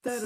Hello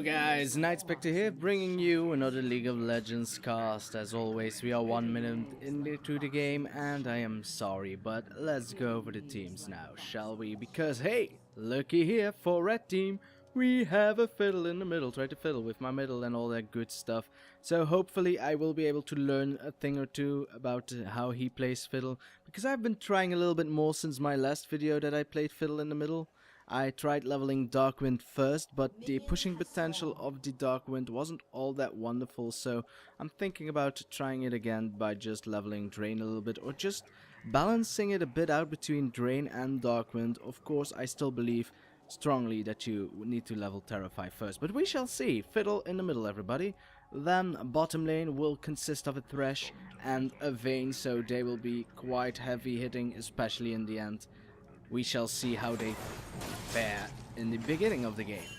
guys, Nightspectre here, bringing you another League of Legends cast. As always, we are 1 minute into the game, and I am sorry, but let's go over the teams now, shall we? Because hey, looky here, for red team, we have a fiddle in the middle. Try to fiddle with my middle and all that good stuff. So hopefully I will be able to learn a thing or two about how he plays fiddle, because I've been trying a little bit more since my last video that I played fiddle in the middle. I tried leveling Darkwind first, but the pushing potential of the Darkwind wasn't all that wonderful, so I'm thinking about trying it again by just leveling Drain a little bit, or just balancing it a bit out between Drain and Darkwind. Of course, I still believe strongly that you need to level Terrify first, but we shall see. Fiddle in the middle, everybody. Then bottom lane will consist of a Thresh and a Vayne, so they will be quite heavy hitting, especially in the end. We shall see how they fare in the beginning of the game.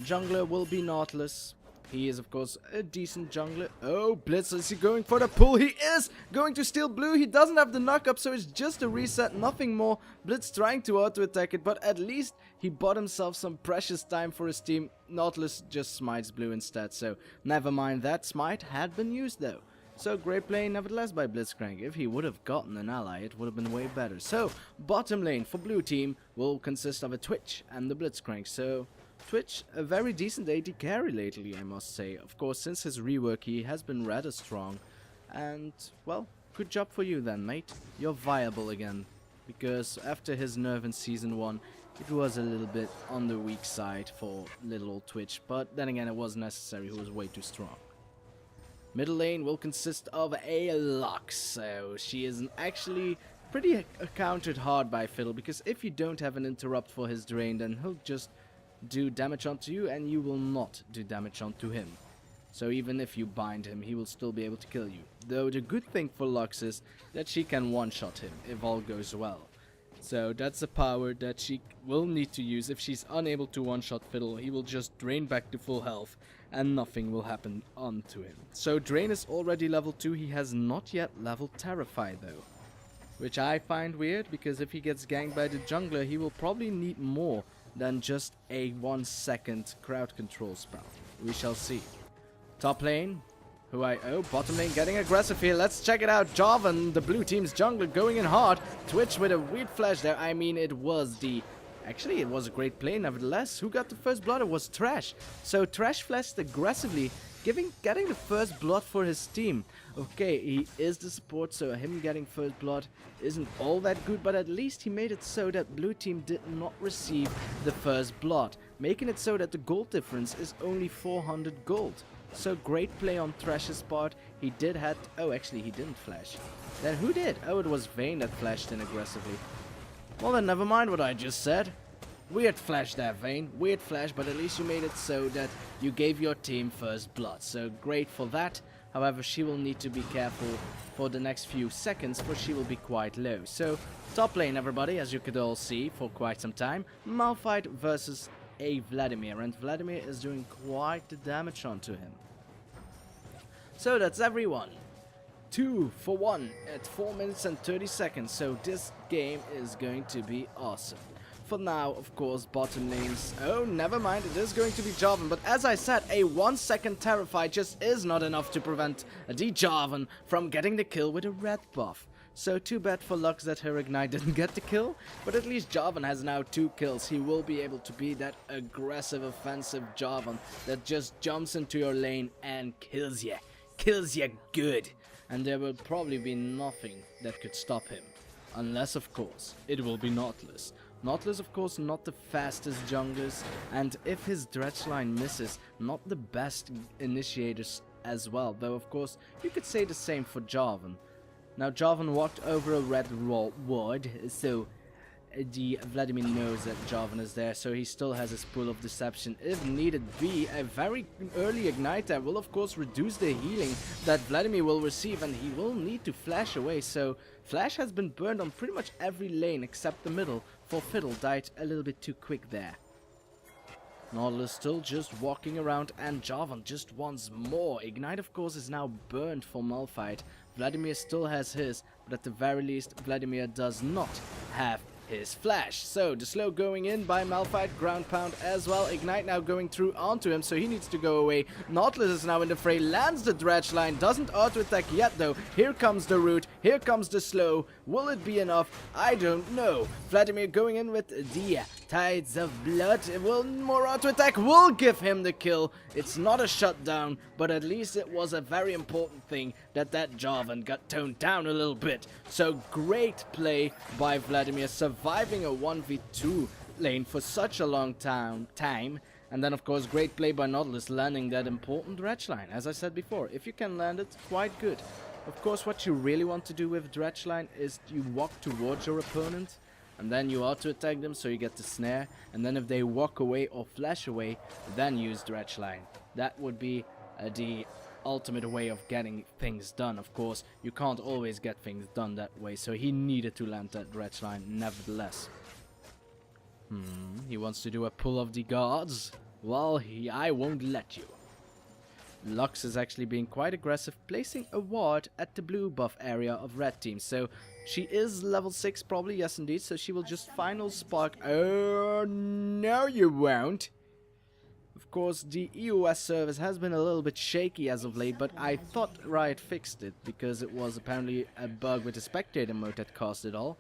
Jungler will be Nautilus. He is, of course, a decent jungler. Oh, Blitz, is he going for the pull? He is going to steal blue. He doesn't have the knock-up, so it's just a reset, nothing more. Blitz trying to auto-attack it, but at least he bought himself some precious time for his team. Nautilus just smites blue instead, so never mind that. Smite had been used, though. So, great play nevertheless by Blitzcrank. If he would have gotten an ally, it would have been way better. So, bottom lane for blue team will consist of a Twitch and the Blitzcrank. So, Twitch, a very decent AD carry lately, I must say. Of course, since his rework, he has been rather strong. And, well, good job for you then, mate. You're viable again. Because after his nerf in Season 1, it was a little bit on the weak side for little old Twitch. But then again, it was necessary. He was way too strong. Middle lane will consist of a Lux. So, she is actually pretty countered hard by Fiddle. Because if you don't have an interrupt for his drain, then he'll just do damage onto you, and you will not do damage onto him. So even if you bind him, he will still be able to kill you. Though the good thing for Lux is that she can one-shot him if all goes well. So that's a power that she will need to use. If she's unable to one-shot Fiddle, he will just drain back to full health and nothing will happen onto him. So Drain is already level 2, he has not yet leveled Terrify though. Which I find weird, because if he gets ganked by the jungler, he will probably need more than just a 1 second crowd control spell. We shall see. Top lane, bottom lane getting aggressive here. Let's check it out. Jarvan, the blue team's jungler, going in hard. Twitch with a weird flash there. I mean, it was a great play nevertheless. Who got the first blood? It was Thresh. So Thresh flashed aggressively, getting the first blood for his team. Okay, he is the support, so him getting first blood isn't all that good, but at least he made it so that blue team did not receive the first blood, making it so that the gold difference is only 400 gold. So great play on Thresh's part. He did have... Oh, actually, he didn't flash. Then who did? Oh, it was Vayne that flashed in aggressively. Well, then never mind what I just said. Weird flash there, Vayne. Weird flash, but at least you made it so that you gave your team first blood. So great for that. However, she will need to be careful for the next few seconds, for she will be quite low. So, top lane, everybody, as you could all see for quite some time. Malphite versus a Vladimir, and Vladimir is doing quite the damage onto him. So that's everyone. 2 for 1 at 4 minutes and 30 seconds. So this game is going to be awesome. For now, of course, bottom lanes. Oh, never mind, it is going to be Jarvan. But as I said, a 1 second Terrify just is not enough to prevent the Jarvan from getting the kill with a red buff. So too bad for Lux that her Ignite didn't get the kill. But at least Jarvan has now 2 kills. He will be able to be that aggressive, offensive Jarvan that just jumps into your lane and kills ya. Kills ya good. And there will probably be nothing that could stop him. Unless, of course, it will be Nautilus. Nautilus, of course, not the fastest junglers, and if his dredge line misses, not the best initiators as well, though of course you could say the same for Jarvan. Now Jarvan walked over a red ward, so the Vladimir knows that Jarvan is there, so he still has his pool of deception if needed be. A very early ignite that will of course reduce the healing that Vladimir will receive, and he will need to flash away, so flash has been burned on pretty much every lane except the middle, for Fiddle died a little bit too quick there. Nautilus still just walking around, and Jarvan just once more. Ignite, of course, is now burned for Malphite. Vladimir still has his, but at the very least, Vladimir does not have his flash. So the slow going in by Malphite, ground pound as well. Ignite now going through onto him, so he needs to go away. Nautilus is now in the fray, lands the dredge line, doesn't auto attack yet though. Here comes the root, here comes the slow. Will it be enough? I don't know. Vladimir going in with the Tides of Blood. Will more auto attack will give him the kill. It's not a shutdown, but at least it was a very important thing that Jarvan got toned down a little bit. So great play by Vladimir, surviving a 1v2 lane for such a long time. And then of course great play by Nautilus, landing that important dredge line. As I said before, if you can land it, quite good. Of course what you really want to do with dredge line is you walk towards your opponent and then you auto attack them so you get the snare, and then if they walk away or flash away, then use dredge line. That would be the ultimate way of getting things done. Of course you can't always get things done that way, so he needed to land that dredge line nevertheless. He wants to do a pull of the guards. Well, I won't let you. Lux is actually being quite aggressive, placing a ward at the blue buff area of red team. So she is level 6 probably, yes indeed, so she will just final spark. Oh, no you won't. Of course, the EOS service has been a little bit shaky as of late, but I thought Riot fixed it, because it was apparently a bug with the spectator mode that caused it all.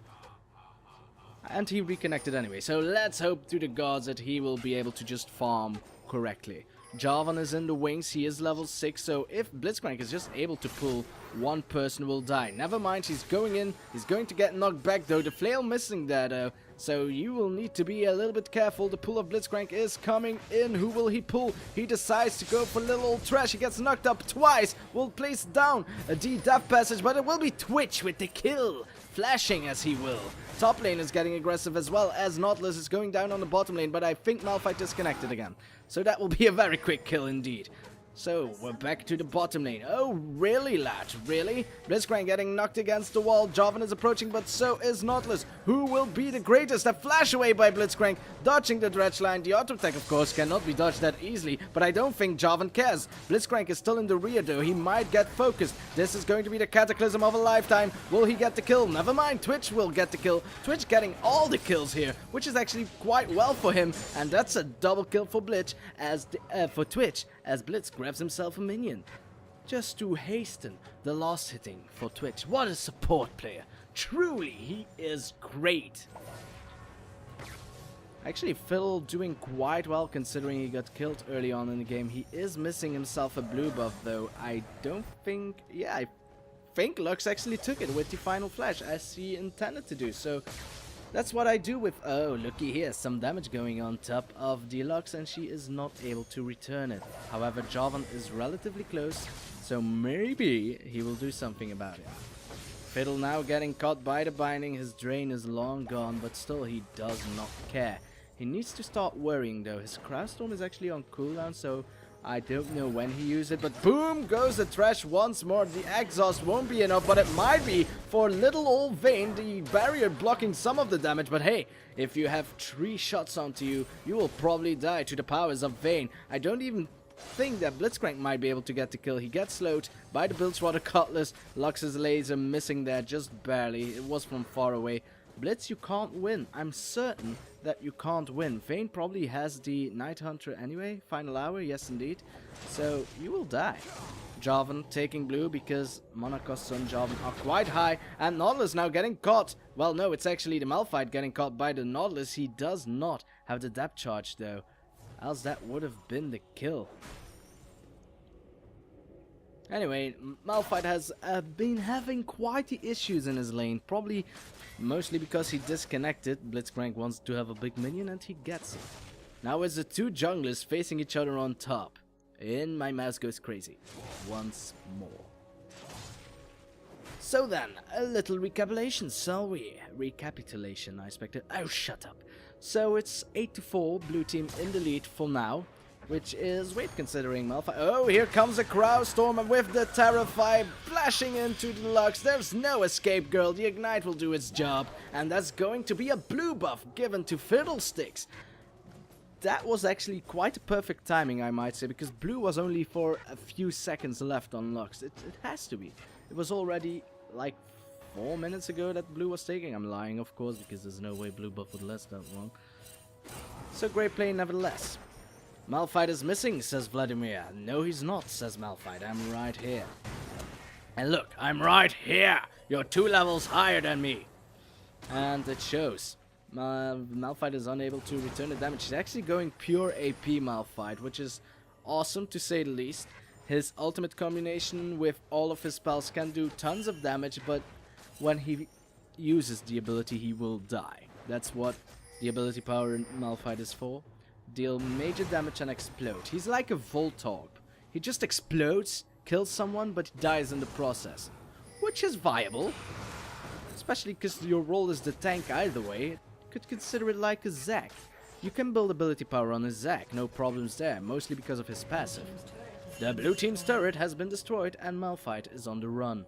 And he reconnected anyway, so let's hope to the gods that he will be able to just farm correctly. Jarvan is in the wings, he is level 6, so if Blitzcrank is just able to pull, one person will die. Never mind, he's going in, he's going to get knocked back though, the flail missing there though, so you will need to be a little bit careful. The pull of Blitzcrank is coming in. Who will he pull? He decides to go for little old Thresh, he gets knocked up twice, will place down a D-Death Passage, but it will be Twitch with the kill, flashing as he will. Top lane is getting aggressive as well as Nautilus is going down on the bottom lane, but I think Malphite disconnected again. So that will be a very quick kill indeed. So, we're back to the bottom lane. Oh, really, lad? Really? Blitzcrank getting knocked against the wall. Jarvan is approaching, but so is Nautilus. Who will be the greatest? A flash away by Blitzcrank, dodging the dredge line. The auto attack, of course, cannot be dodged that easily, but I don't think Jarvan cares. Blitzcrank is still in the rear, though. He might get focused. This is going to be the cataclysm of a lifetime. Will he get the kill? Never mind. Twitch will get the kill. Twitch getting all the kills here, which is actually quite well for him, and that's a double kill for Blitz for Twitch, as Blitz grabs himself a minion, just to hasten the last hitting for Twitch. What a support player. Truly, he is great. Actually, Fiddle doing quite well considering he got killed early on in the game. He is missing himself a blue buff though. I don't think... yeah, I think Lux actually took it with the final flash as he intended to do. So that's what I do with... oh, looky here, some damage going on top of the Lux, and she is not able to return it. However, Jarvan is relatively close, so maybe he will do something about it. Fiddle now getting caught by the binding. His drain is long gone, but still he does not care. He needs to start worrying though. His Crowdstorm is actually on cooldown, so I don't know when he used it, but boom goes the Thresh once more. The exhaust won't be enough, but it might be for little old Vayne. The barrier blocking some of the damage, but hey, if you have 3 shots onto you, you will probably die to the powers of Vayne. I don't even think that Blitzcrank might be able to get the kill. He gets slowed by the Bilgewater Cutlass. Lux's laser missing there just barely. It was from far away. Blitz, you can't win. I'm certain that you can't win. Vayne probably has the Night Hunter anyway. Final hour, yes indeed. So you will die. Jarvan taking blue because mana costs on Jarvan are quite high. And Nautilus now getting caught. Well, no, it's actually the Malphite getting caught by the Nautilus. He does not have the depth charge though. Else that would have been the kill. Anyway, Malphite has been having quite the issues in his lane. Probably mostly because he disconnected. Blitzcrank wants to have a big minion and he gets it. Now it's the 2 junglers facing each other on top. And my mouse goes crazy. Once more. So then, a little recapitulation, shall we? Recapitulation, Nightspectre. Oh, shut up. So it's 8-4, blue team in the lead for now. Which is weird considering Malphite. Oh, here comes a Crowdstorm with the Terrify flashing into the Lux. There's no escape, girl. The Ignite will do its job. And that's going to be a blue buff given to Fiddlesticks. That was actually quite a perfect timing, I might say, because blue was only for a few seconds left on Lux. It has to be. It was already like 4 minutes ago that blue was taking. I'm lying, of course, because there's no way blue buff would last that long. So great play nevertheless. Malphite is missing, says Vladimir. No, he's not, says Malphite. I'm right here. And look, I'm right here. You're 2 levels higher than me. And it shows. Malphite is unable to return the damage. He's actually going pure AP Malphite, which is awesome to say the least. His ultimate combination with all of his spells can do tons of damage, but when he uses the ability, he will die. That's what the ability power in Malphite is for. Deal major damage and explode. He's like a Voltorb. He just explodes, kills someone, but dies in the process. Which is viable. Especially because your role is the tank either way. Could consider it like a Zac. You can build ability power on a Zac, no problems there, mostly because of his passive. The blue team's turret has been destroyed and Malphite is on the run.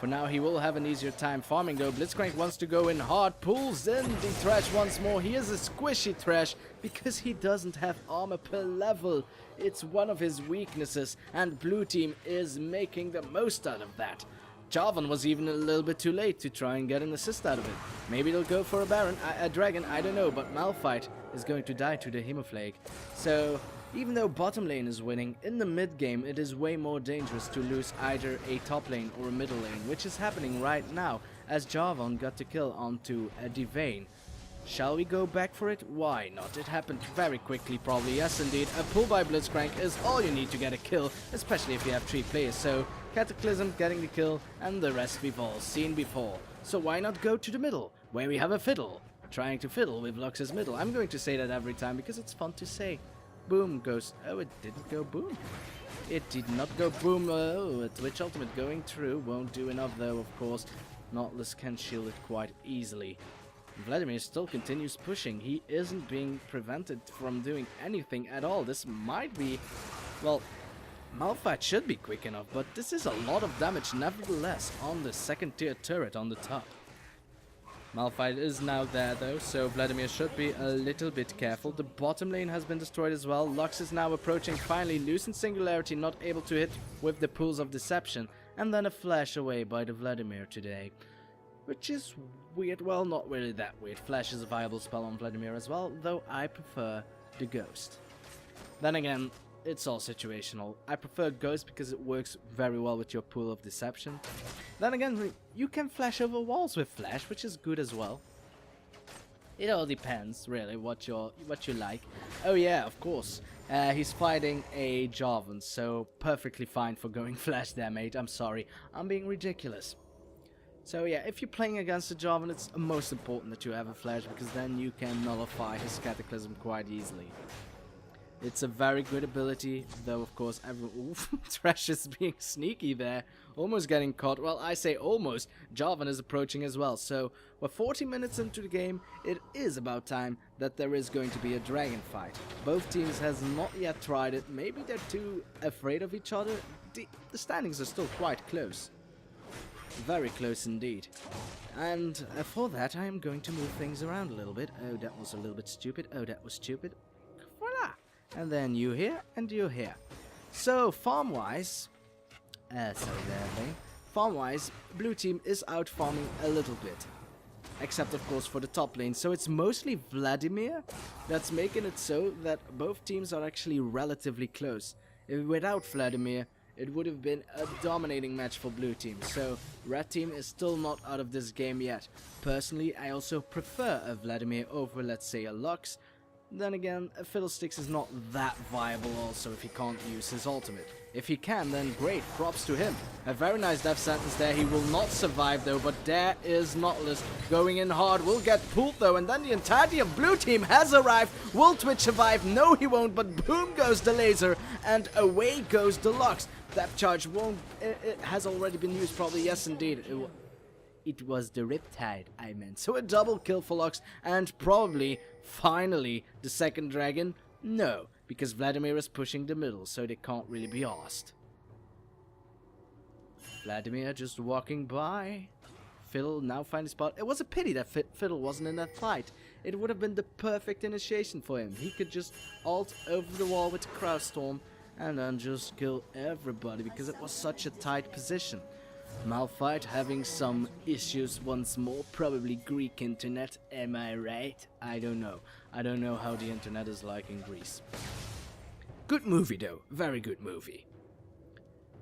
For now he will have an easier time farming though. Blitzcrank wants to go in hard, pulls in the Thresh once more. He is a squishy Thresh because he doesn't have armor per level. It's one of his weaknesses and blue team is making the most out of that. Jarvan was even a little bit too late to try and get an assist out of it. Maybe they'll go for a dragon, I don't know, but Malphite is going to die to the Hemoflake. So even though bottom lane is winning, in the mid game it is way more dangerous to lose either a top lane or a middle lane, which is happening right now as Jarvan got the kill onto the Vayne. Shall we go back for it? Why not? It happened very quickly probably, yes indeed. A pull by Blitzcrank is all you need to get a kill, especially if you have 3 players, so Cataclysm getting the kill and the rest we've all seen before. So why not go to the middle, where we have a fiddle, trying to fiddle with Lux's middle. I'm going to say that every time because it's fun to say. Boom goes, oh it didn't go boom. It did not go boom, oh a Twitch ultimate going through, won't do enough though of course. Nautilus can shield it quite easily. Vladimir still continues pushing, he isn't being prevented from doing anything at all. This might be, well, Malphite should be quick enough, but this is a lot of damage nevertheless on the 2nd tier turret on the top. Malphite is now there though, so Vladimir should be a little bit careful. The bottom lane has been destroyed as well. Lux is now approaching, finally losing Singularity, not able to hit with the Pools of Deception. And then a flash away by the Vladimir today. Which is weird, well not really that weird. Flash is a viable spell on Vladimir as well, though I prefer the Ghost. Then again, it's all situational. I prefer Ghost because it works very well with your Pool of Deception. Then again, you can flash over walls with Flash, which is good as well. It all depends, really, what you like. Oh yeah, of course. He's fighting a Jarvan, so perfectly fine for going Flash there, mate. I'm sorry, I'm being ridiculous. So yeah, if you're playing against a Jarvan, it's most important that you have a Flash, because then you can nullify his Cataclysm quite easily. It's a very good ability, though of course Thresh is being sneaky there, almost getting caught. Well, I say almost, Jarvan is approaching as well, so we're 40 minutes into the game. It is about time that there is going to be a dragon fight. Both teams has not yet tried it, maybe they're too afraid of each other. The standings are still quite close. Very close indeed. And for that I am going to move things around a little bit. Oh, that was a little bit stupid. Oh, that was stupid. Voila! And then you here, and you here. So, farm-wise... farm-wise, blue team is out farming a little bit. Except, of course, for the top lane. So it's mostly Vladimir that's making it so that both teams are actually relatively close. Without Vladimir, it would have been a dominating match for blue team. So, red team is still not out of this game yet. Personally, I also prefer a Vladimir over, let's say, a Lux. Then again, a Fiddlesticks is not that viable also if he can't use his ultimate. If he can, then great, props to him. A very nice death sentence there. He will not survive though, but there is Nautilus going in hard. Will get pulled though, and then the entirety of blue team has arrived. Will Twitch survive? No, he won't, but boom goes the laser, and away goes the Lux. Depth charge won't, it has already been used probably, yes indeed. It was the Riptide I meant. So a double kill for Lux, and probably, finally, the second dragon? No, because Vladimir is pushing the middle, so they can't really be asked. Vladimir just walking by. Fiddle now finds a spot. It was a pity that Fiddle wasn't in that fight. It would have been the perfect initiation for him. He could just ult over the wall with the Crowd Storm and then just kill everybody because it was such a tight position. Malphite having some issues once more, probably Greek internet, am I right? I don't know. I don't know how the internet is like in Greece. Good movie though, very good movie.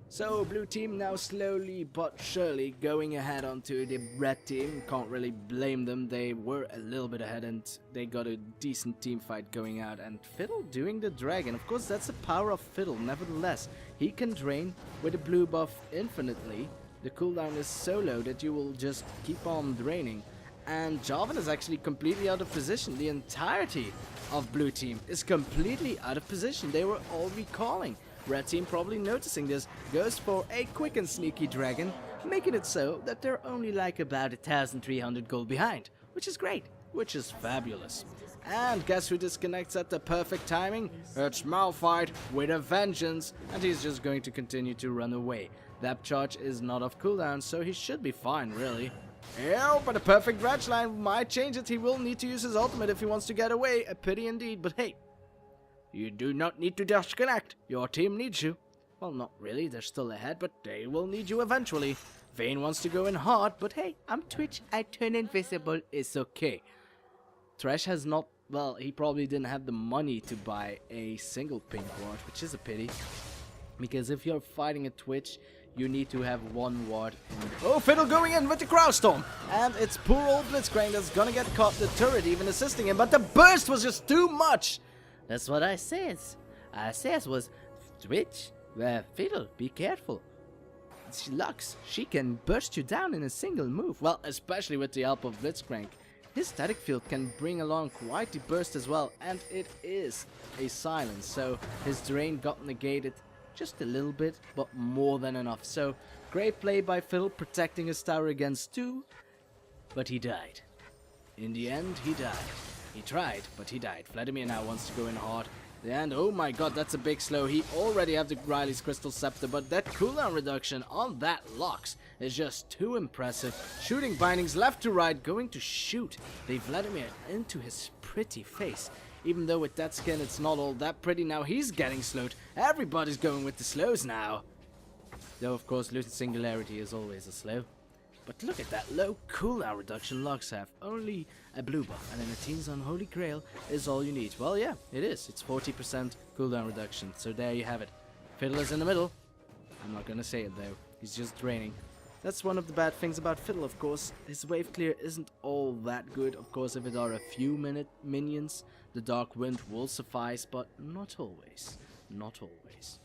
So blue team now slowly but surely going ahead onto the red team. Can't really blame them, they were a little bit ahead and they got a decent team fight going out. And Fiddle doing the dragon, of course that's the power of Fiddle, nevertheless. He can drain with a blue buff infinitely. The cooldown is so low that you will just keep on draining. And Jarvan is actually completely out of position. The entirety of blue team is completely out of position. They were all recalling. Red team probably noticing this goes for a quick and sneaky dragon, making it so that they're only like about 1,300 gold behind, which is great, which is fabulous. And guess who disconnects at the perfect timing? It's Malphite with a vengeance, and he's just going to continue to run away. That charge is not off cooldown, so he should be fine, really. Yeah, but a perfect dredge line might change it. He will need to use his ultimate if he wants to get away. A pity indeed, but hey, you do not need to disconnect. Your team needs you. Well, not really. They're still ahead, but they will need you eventually. Vayne wants to go in hard, but hey, I'm Twitch. I turn invisible. It's okay. Thresh has not... Well, he probably didn't have the money to buy a single pink ward, which is a pity. Because if you're fighting a Twitch, you need to have one ward. Oh, Fiddle going in with the Crow Storm. And it's poor old Blitzcrank that's gonna get caught. The turret even assisting him, but the burst was just too much. That's what I says. I says was, Twitch, Fiddle, be careful. Lux, she can burst you down in a single move. Well, especially with the help of Blitzcrank. His static field can bring along quite the burst as well, and it is a silence, so his drain got negated just a little bit, but more than enough. So, great play by Fiddle, protecting his tower against 2, but he died. In the end, he died. He tried, but he died. Vladimir now wants to go in hard. And oh my god, that's a big slow. He already have the Riley's Crystal Scepter, but that cooldown reduction on that Lux is just too impressive. Shooting bindings left to right, going to shoot the Vladimir into his pretty face. Even though with that skin it's not all that pretty. Now he's getting slowed. Everybody's going with the slows now. Though of course Losing Singularity is always a slow. But look at that low cooldown reduction Lux have. Only a blue buff and then a Teen's Unholy Grail is all you need. Well, yeah, it is. It's 40% cooldown reduction. So there you have it. Fiddle is in the middle. I'm not gonna say it though. He's just draining. That's one of the bad things about Fiddle, of course. His wave clear isn't all that good. Of course, if it are a few minions, the Dark Wind will suffice, but not always. Not always.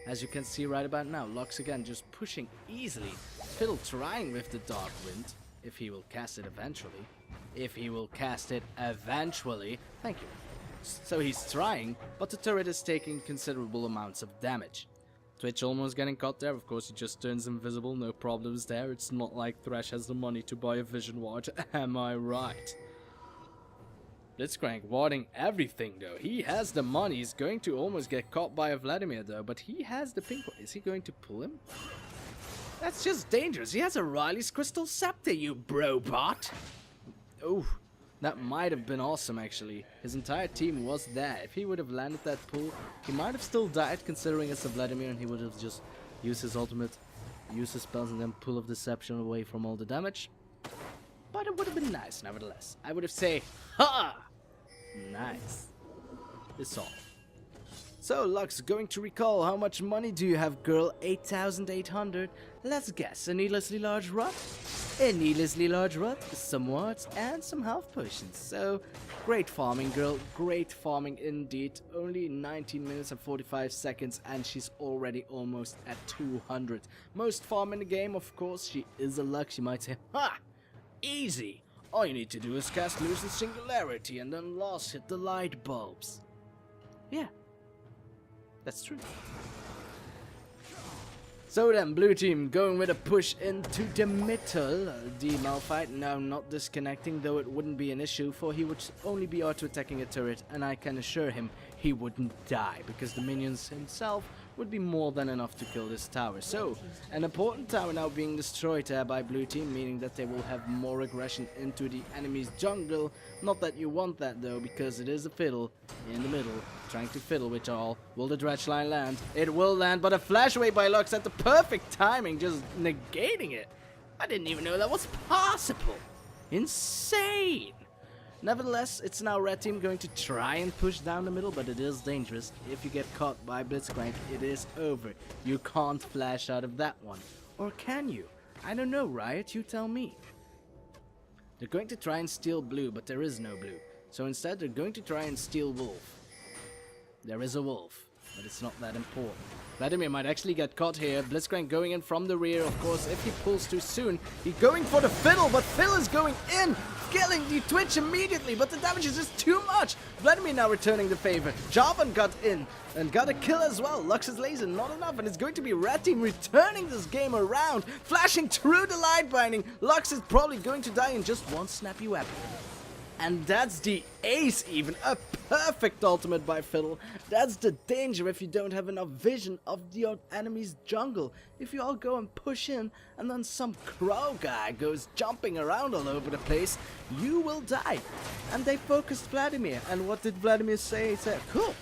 As you can see right about now, Lux again just pushing easily. Fiddle trying with the Dark Wind, if he will cast it eventually. If he will cast it eventually. Thank you. So he's trying, but the turret is taking considerable amounts of damage. Twitch almost getting caught there. Of course, he just turns invisible, no problems there. It's not like Thresh has the money to buy a vision ward, am I right? Blitzcrank warding everything though. He has the money. He's going to almost get caught by a Vladimir though, but he has the pink one. Is he going to pull him? That's just dangerous. He has a Riley's Crystal Scepter, you bro bot. Oh, that might have been awesome actually. His entire team was there. If he would have landed that pull, he might have still died considering it's a Vladimir, and he would have just used his ultimate, used his spells, and then pull of deception away from all the damage. But it would have been nice nevertheless. I would have said, ha! Nice. It's all. So, Lux, going to recall, how much money do you have, girl? 8,800. Let's guess, a needlessly large rod? A needlessly large rod, some wards, and some health potions. So, great farming, girl. Great farming indeed. Only 19 minutes and 45 seconds, and she's already almost at 200. Most farm in the game, of course. She is a Lux. You might say, ha! Easy. All you need to do is cast Losing Singularity and then last hit the light bulbs. Yeah. That's true. So then, blue team going with a push into the middle. The Malphite now not disconnecting, though it wouldn't be an issue, for he would only be auto-attacking a turret, and I can assure him he wouldn't die, because the minions himself would be more than enough to kill this tower. So, an important tower now being destroyed by blue team, meaning that they will have more aggression into the enemy's jungle. Not that you want that though, because it is a fiddle in the middle, trying to fiddle with all. Will the dredge line land? It will land, but a flash away by Lux at the perfect timing, just negating it. I didn't even know that was possible. Insane! Nevertheless, it's now red team going to try and push down the middle, but it is dangerous. If you get caught by Blitzcrank, it is over. You can't flash out of that one. Or can you? I don't know, Riot, you tell me. They're going to try and steal blue, but there is no blue. So instead, they're going to try and steal wolf. There is a wolf, but it's not that important. Vladimir might actually get caught here. Blitzcrank going in from the rear. Of course, if he pulls too soon, he's going for the fiddle, but Phil is going in, killing the Twitch immediately, but the damage is just too much. Vladimir now returning the favor. Jarvan got in and got a kill as well. Lux's laser, not enough, and it's going to be red team returning this game around, flashing through the light binding. Lux is probably going to die in just one snappy weapon. And that's the ace even, a perfect ultimate by Fiddle. That's the danger if you don't have enough vision of the enemy's jungle. If you all go and push in and then some crow guy goes jumping around all over the place, you will die. And they focused Vladimir, and what did Vladimir say? He said, cool,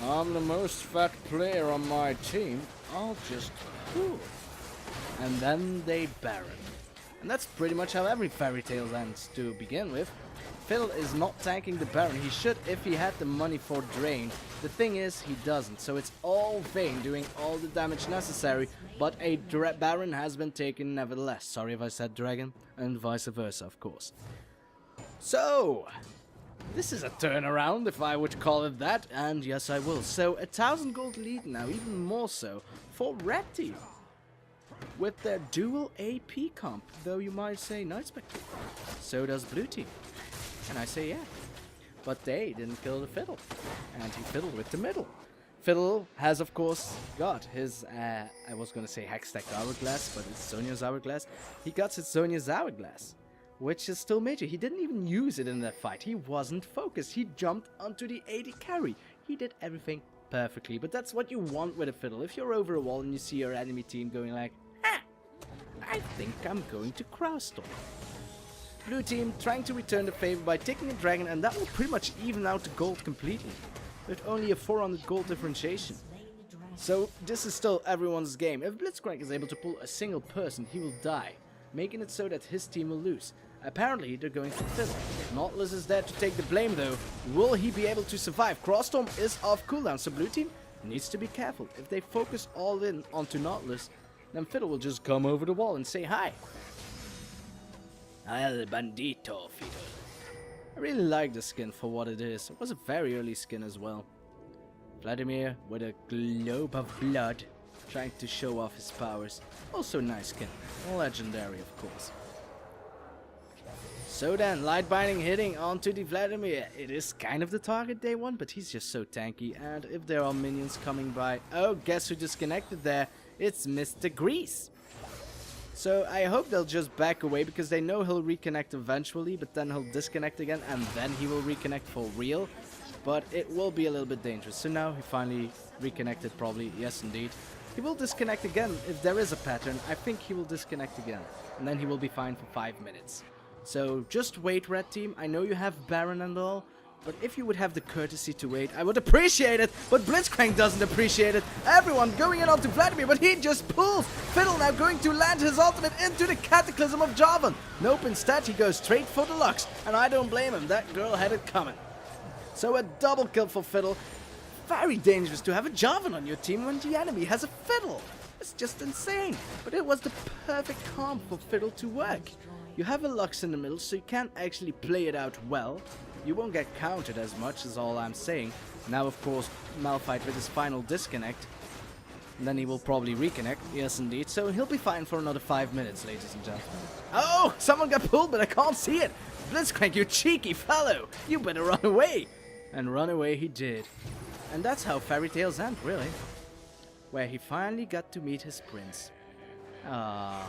I'm the most fat player on my team, I'll just cool. And then they Baron. And that's pretty much how every fairy tale ends to begin with. Fiddle is not tanking the Baron. He should if he had the money for Drain. The thing is, he doesn't. So it's all Vayne doing all the damage necessary. But a Baron has been taken nevertheless. Sorry if I said dragon. And vice versa, of course. So, this is a turnaround, if I would call it that. And yes, I will. So, 1,000 gold lead now, even more so, for Red Team. With their dual AP comp. Though you might say Nightspectre. So does Blue Team. And I say yeah. But they didn't kill the Fiddle. And he fiddled with the middle. Fiddle has of course got his, I was gonna say Hextech Hourglass, but it's Zhonya's Hourglass. He got his Zhonya's Hourglass, which is still major. He didn't even use it in that fight. He wasn't focused. He jumped onto the AD carry. He did everything perfectly. But that's what you want with a Fiddle. If you're over a wall and you see your enemy team going like, I think I'm going to cross-storm. Blue team trying to return the favor by taking a dragon, and that will pretty much even out the gold completely. With only a 400 gold differentiation. So this is still everyone's game. If Blitzcrank is able to pull a single person, he will die, making it so that his team will lose. Apparently they're going to Fiddle. Nautilus is there to take the blame though. Will he be able to survive? Crossstorm is off cooldown, so Blue team needs to be careful. If they focus all in onto Nautilus, then Fiddle will just come over the wall and say hi. El Bandito, Fiddle. I really like the skin for what it is. It was a very early skin as well. Vladimir with a globe of blood, trying to show off his powers. Also nice skin. Legendary, of course. So then, light binding hitting onto the Vladimir. It is kind of the target they want, but he's just so tanky. And if there are minions coming by... Oh, guess who disconnected there? It's Mr. Grease. So I hope they'll just back away, because they know he'll reconnect eventually, but then he'll disconnect again, and then he will reconnect for real. But it will be a little bit dangerous. So now he finally reconnected probably. Yes, indeed. He will disconnect again if there is a pattern. I think he will disconnect again. And then he will be fine for 5 minutes. So just wait, Red Team. I know you have Baron and all. But if you would have the courtesy to wait, I would appreciate it. But Blitzcrank doesn't appreciate it. Everyone going in onto Vladimir, but he just pulls. Fiddle now going to land his ultimate into the Cataclysm of Jarvan. Nope, instead he goes straight for the Lux. And I don't blame him. That girl had it coming. So a double kill for Fiddle. Very dangerous to have a Jarvan on your team when the enemy has a Fiddle. It's just insane. But it was the perfect comp for Fiddle to work. You have a Lux in the middle, so you can actually play it out well. You won't get countered as much, is all I'm saying. Now, of course, Malphite with his final disconnect. And then he will probably reconnect. Yes, indeed. So he'll be fine for another 5 minutes, ladies and gentlemen. Oh, someone got pulled, but I can't see it. Blitzcrank, you cheeky fellow. You better run away. And run away he did. And that's how fairy tales end, really. Where he finally got to meet his prince. Ah.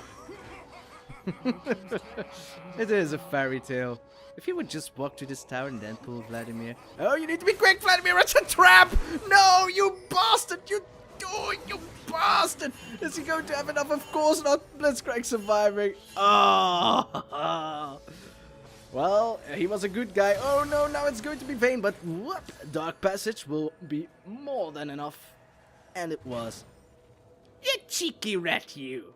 It is a fairy tale. If you would just walk to this tower and then pull Vladimir. Oh, you need to be quick, Vladimir! It's a trap! No, you bastard! You... Oh, you bastard! Is he going to have enough? Of course not. Blitzcrank surviving. Oh. Well, he was a good guy. Oh no, now it's going to be Vayne, but whoop, Dark Passage will be more than enough. And it was. You cheeky rat, you!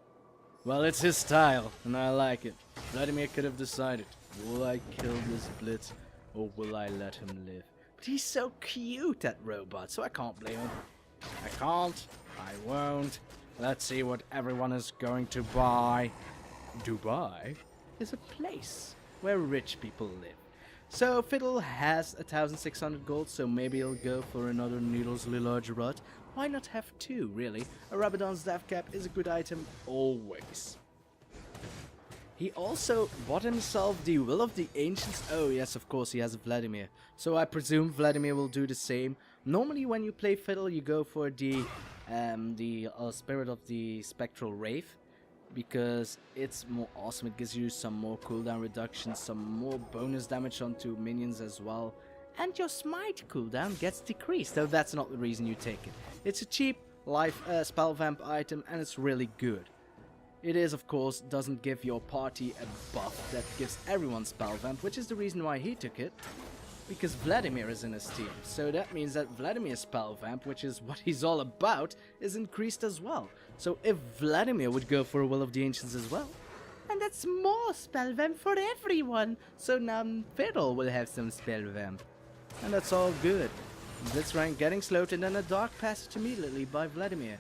Well, it's his style, and I like it. Vladimir could have decided, will I kill this Blitz, or will I let him live? But he's so cute, that robot, so I can't blame him. I can't, I won't. Let's see what everyone is going to buy. Dubai is a place where rich people live. So Fiddle has 1,600 gold, so maybe he'll go for another needlessly large rod. Why not have two, really? A Rabadon's Death Cap is a good item, always. He also bought himself the Will of the Ancients. Oh yes, of course, he has a Vladimir. So I presume Vladimir will do the same. Normally when you play Fiddle, you go for the Spirit of the Spectral Wraith, because it's more awesome. It gives you some more cooldown reduction, some more bonus damage onto minions as well. And your smite cooldown gets decreased, though that's not the reason you take it. It's a cheap life spell vamp item, and it's really good. It is, of course, doesn't give your party a buff that gives everyone spell vamp, which is the reason why he took it. Because Vladimir is in his team, so that means that Vladimir's spell vamp, which is what he's all about, is increased as well. So if Vladimir would go for a Will of the Ancients as well, and that's more spell vamp for everyone. So now Fiddle will have some spell vamp. And that's all good. Blitzcrank getting slowed and then a Dark Passage immediately by Vladimir.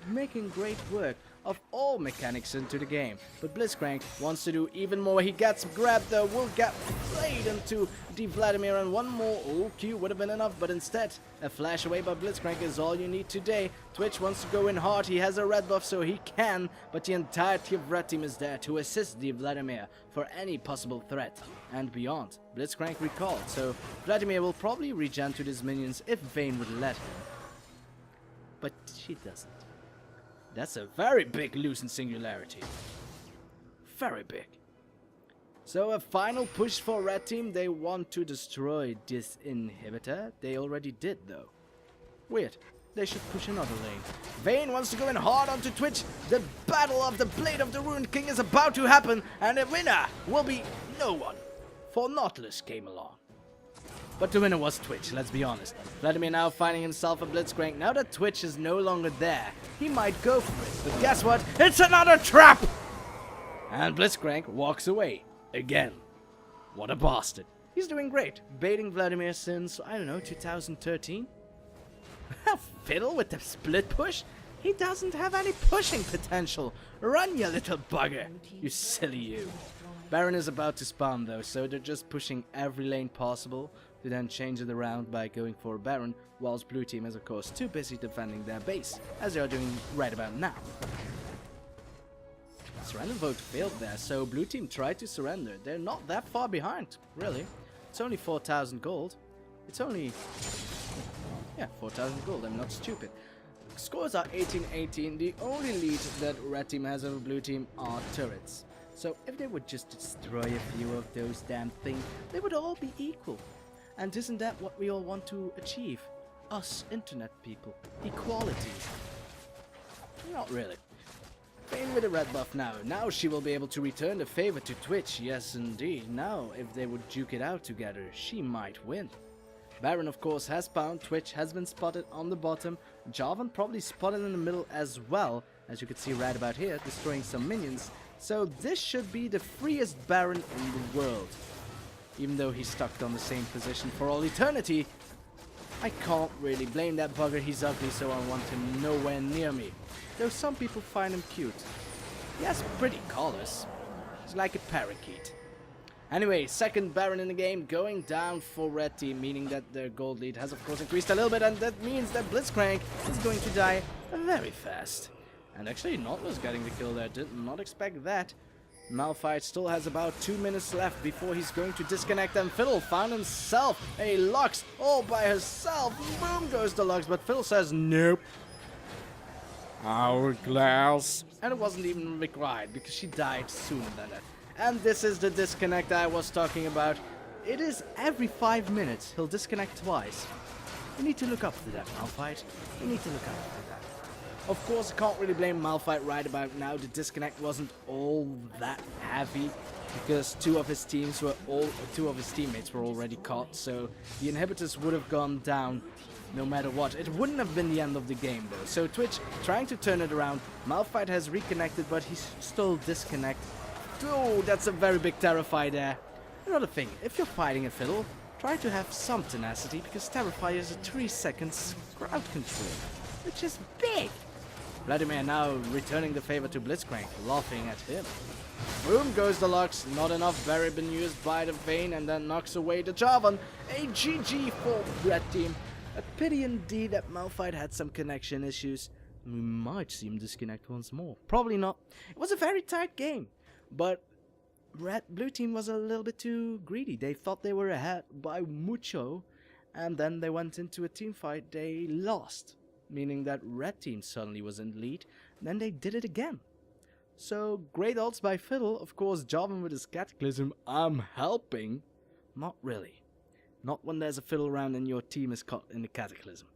Making great work of all mechanics into the game. But Blitzcrank wants to do even more. He gets grabbed though, will get played into the Vladimir, and one more Q would have been enough, but instead a flash away by Blitzcrank is all you need today. Twitch wants to go in hard. He has a red buff so he can, but the entirety of Red Team is there to assist the Vladimir for any possible threat and beyond. Blitzcrank recalled, so Vladimir will probably regen to his minions if Vayne would let him. But she doesn't. That's a very big loosened singularity. Very big. So a final push for Red Team. They want to destroy this inhibitor. They already did though. Weird. They should push another lane. Vayne wants to go in hard onto Twitch. The battle of the Blade of the Ruined King is about to happen, and the winner will be no one. For Nautilus came along. But the winner was Twitch, let's be honest. Vladimir now finding himself a Blitzcrank. Now that Twitch is no longer there, he might go for it. But guess what? It's another trap! And Blitzcrank walks away. Again. What a bastard. He's doing great. Baiting Vladimir since, I don't know, 2013? Fiddle with the split push? He doesn't have any pushing potential. Run, you little bugger. You silly you. Baron is about to spawn though, so they're just pushing every lane possible to then change it around by going for Baron, whilst blue team is of course too busy defending their base, as they are doing right about now. Surrender vote failed there, so blue team tried to surrender. They're not that far behind, really. It's only 4,000 gold. It's only... yeah, 4,000 gold, I'm not stupid. Scores are 18-18. The only lead that red team has over blue team are turrets. So if they would just destroy a few of those damn things, they would all be equal. And isn't that what we all want to achieve? Us internet people. Equality. Not really. Vayne with a red buff now. Now she will be able to return the favor to Twitch. Yes indeed. Now if they would duke it out together, she might win. Baron of course has spawned. Twitch has been spotted on the bottom. Jarvan probably spotted in the middle as well. As you can see right about here, destroying some minions. So this should be the freest Baron in the world. Even though he's stuck on the same position for all eternity, I can't really blame that bugger. He's ugly, so I want him nowhere near me. Though some people find him cute. He has pretty collars. He's like a parakeet. Anyway, second Baron in the game going down for red team, meaning that their gold lead has of course increased a little bit, and that means that Blitzcrank is going to die very fast. And actually Nautilus getting the kill there, did not expect that. Malphite still has about 2 minutes left before he's going to disconnect, and Fiddle found himself a Lux all by herself. Boom goes the Lux, but Fiddle says nope. Hourglass. And it wasn't even required because she died sooner than that. And this is the disconnect I was talking about. It is every 5 minutes he'll disconnect twice. You need to look up for that, Malphite. You need to look up for that. Of course, I can't really blame Malphite right about now. The disconnect wasn't all that heavy because two of his teammates were already caught, so the inhibitors would have gone down no matter what. It wouldn't have been the end of the game though. So Twitch trying to turn it around. Malphite has reconnected, but he's still disconnected. Oh, that's a very big Terrify there. Another thing, if you're fighting a Fiddle, try to have some tenacity because Terrify is a 3 seconds crowd control, which is big. Vladimir now returning the favor to Blitzcrank, laughing at him. Boom goes the Lux, not enough berry been used by the Vayne and then knocks away the Jarvan. A GG for Red Team. A pity indeed that Malphite had some connection issues. We might see him disconnect once more. Probably not. It was a very tight game, but Blue Team was a little bit too greedy. They thought they were ahead by mucho, and then they went into a team fight. They lost, meaning that Red Team suddenly was in the lead. Then they did it again. So great ults by Fiddle. Of course, Jarvan with his Cataclysm. I'm helping. Not really. Not when there's a Fiddle around and your team is caught in the Cataclysm.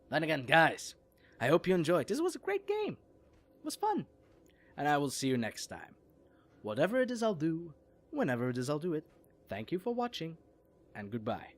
Then again, guys, I hope you enjoyed. This was a great game. It was fun. And I will see you next time. Whatever it is I'll do, whenever it is I'll do it. Thank you for watching, and goodbye.